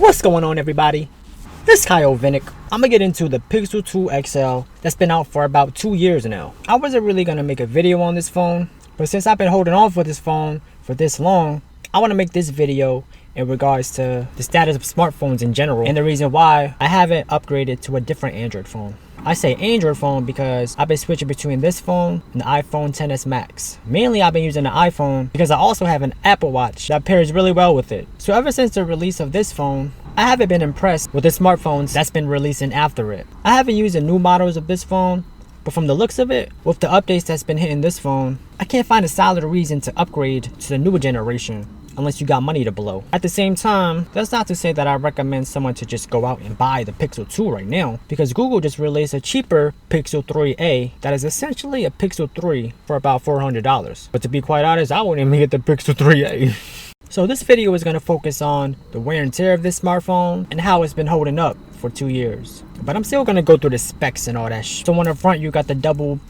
What's going on, everybody? This is Kyle Vinnick. I'm gonna get into the Pixel 2 XL that's been out for about 2 years now. I wasn't really gonna make a video on this phone, but since I've been holding on for this phone for this long, I want to make this video in regards to the status of smartphones in general and the reason why I haven't upgraded to a different Android phone. I say Android phone because I've been switching between this phone and the iPhone XS Max. Mainly I've been using the iPhone because I also have an Apple Watch that pairs really well with it. So ever since the release of this phone, I haven't been impressed with the smartphones that's been releasing after it. I haven't used the new models of this phone, but from the looks of it, with the updates that's been hitting this phone, I can't find a solid reason to upgrade to the newer generation unless you got money to blow. At the same time, that's not to say that I recommend someone to just go out and buy the Pixel 2 right now, because Google just released a cheaper Pixel 3a that is essentially a Pixel 3 for about $400. But to be quite honest, I wouldn't even get the Pixel 3a. So this video is going to focus on the wear and tear of this smartphone and how it's been holding up for 2 years. But I'm still going to go through the specs and all that So on the front, you got the double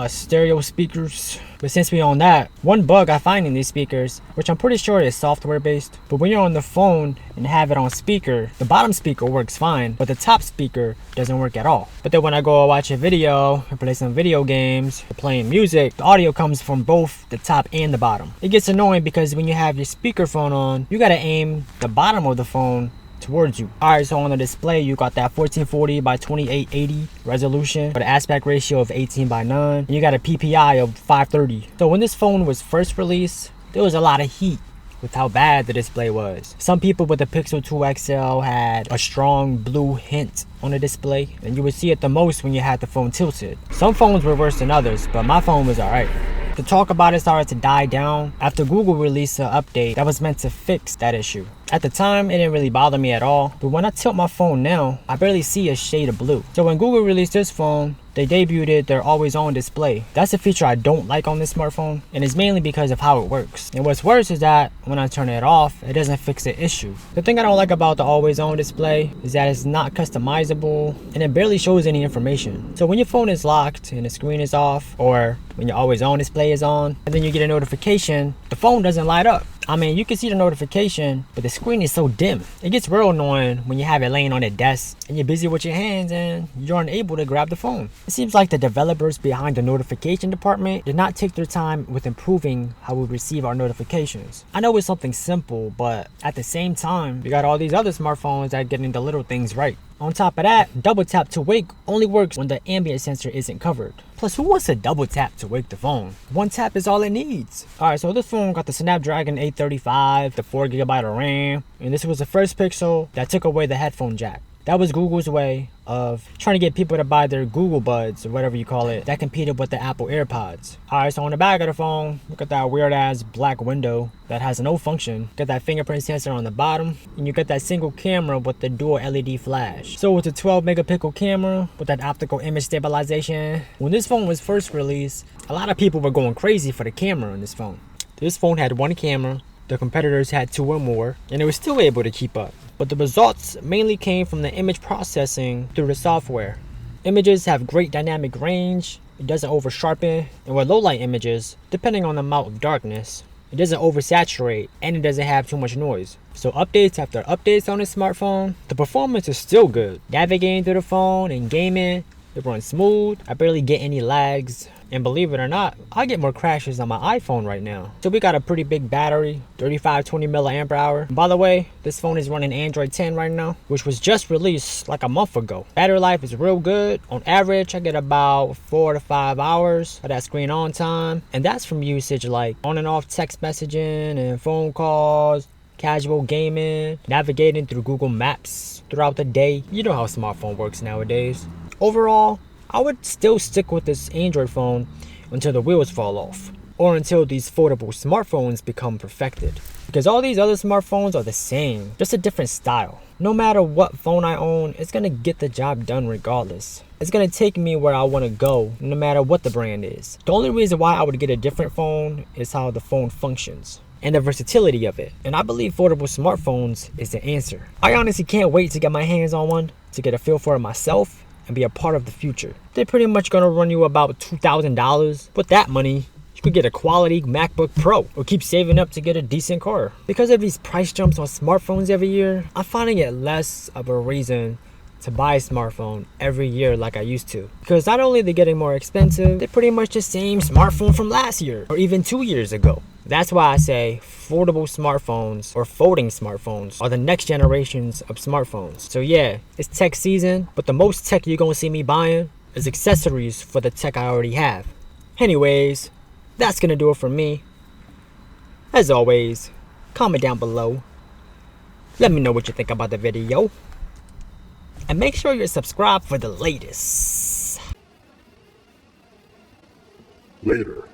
stereo speakers. But since we own that, one bug I find in these speakers, which I'm pretty sure is software based, but when you're on the phone and have it on speaker, the bottom speaker works fine, but the top speaker doesn't work at all. But then when I go watch a video and play some video games or playing music, the audio comes from both the top and the bottom. It gets annoying because when you have your speakerphone on, you gotta aim the bottom of the phone towards you. Alright, so on the display you got that 1440 by 2880 resolution with an aspect ratio of 18 by 9, and you got a PPI of 530. So when this phone was first released, there was a lot of heat with how bad the display was. Some people with the Pixel 2 XL had a strong blue hint on the display, and you would see it the most when you had the phone tilted. Some phones were worse than others, but my phone was alright. The talk about it started to die down after Google released an update that was meant to fix that issue. At the time, it didn't really bother me at all, but when I tilt my phone now, I barely see a shade of blue. So when Google released this phone, they debuted their always on display. That's a feature I don't like on this smartphone, and it's mainly because of how it works. And what's worse is that when I turn it off, it doesn't fix the issue. The thing I don't like about the always on display is that it's not customizable and it barely shows any information. So when your phone is locked and the screen is off, or when your always on display is on, and then you get a notification, the phone doesn't light up. I mean, you can see the notification, but the screen is so dim. It gets real annoying when you have it laying on a desk and you're busy with your hands and you're unable to grab the phone. It seems like the developers behind the notification department did not take their time with improving how we receive our notifications. I know it's something simple, but at the same time, we got all these other smartphones that are getting the little things right. On top of that, double tap to wake only works when the ambient sensor isn't covered. Plus, who wants to double tap to wake the phone? One tap is all it needs. Alright, so this phone got the Snapdragon 835, the 4GB of RAM, and this was the first Pixel that took away the headphone jack. That was Google's way of trying to get people to buy their Google Buds, or whatever you call it, that competed with the Apple AirPods. Alright, so on the back of the phone, look at that weird ass black window that has no function. Got that fingerprint sensor on the bottom, and you got that single camera with the dual LED flash. So with the 12 megapixel camera, with that optical image stabilization, when this phone was first released, a lot of people were going crazy for the camera on this phone. This phone had one camera, the competitors had 2 or more, and it was still able to keep up. But the results mainly came from the image processing through the software. Images have great dynamic range, it doesn't over sharpen, and with low light images, depending on the amount of darkness, it doesn't oversaturate and it doesn't have too much noise. So updates after updates on this smartphone, the performance is still good. Navigating through the phone and gaming, it runs smooth. I barely get any lags. And believe it or not, I get more crashes on my iPhone right now. So we got a pretty big battery, 3520 milliamp hour. By the way, this phone is running Android 10 right now, which was just released like a month ago. Battery life is real good. On average, I get about 4 to 5 hours of that screen on time. And that's from usage like on and off text messaging and phone calls, casual gaming, navigating through Google Maps throughout the day. You know how a smartphone works nowadays. Overall, I would still stick with this Android phone until the wheels fall off, or until these foldable smartphones become perfected. Because all these other smartphones are the same, just a different style. No matter what phone I own, it's gonna get the job done regardless. It's gonna take me where I wanna go, no matter what the brand is. The only reason why I would get a different phone is how the phone functions and the versatility of it. And I believe foldable smartphones is the answer. I honestly can't wait to get my hands on one, to get a feel for it myself, and be a part of the future. They're pretty much gonna run you about $2,000. With that money, you could get a quality MacBook Pro or keep saving up to get a decent car. Because of these price jumps on smartphones every year, I'm finding it less of a reason to buy a smartphone every year like I used to. Because not only are they getting more expensive, they're pretty much the same smartphone from last year or even 2 years ago. That's why I say foldable smartphones or folding smartphones are the next generations of smartphones. So yeah, it's tech season, but the most tech you're gonna see me buying is accessories for the tech I already have. Anyways, that's gonna do it for me. As always, comment down below. Let me know what you think about the video. And make sure you're subscribed for the latest. Later.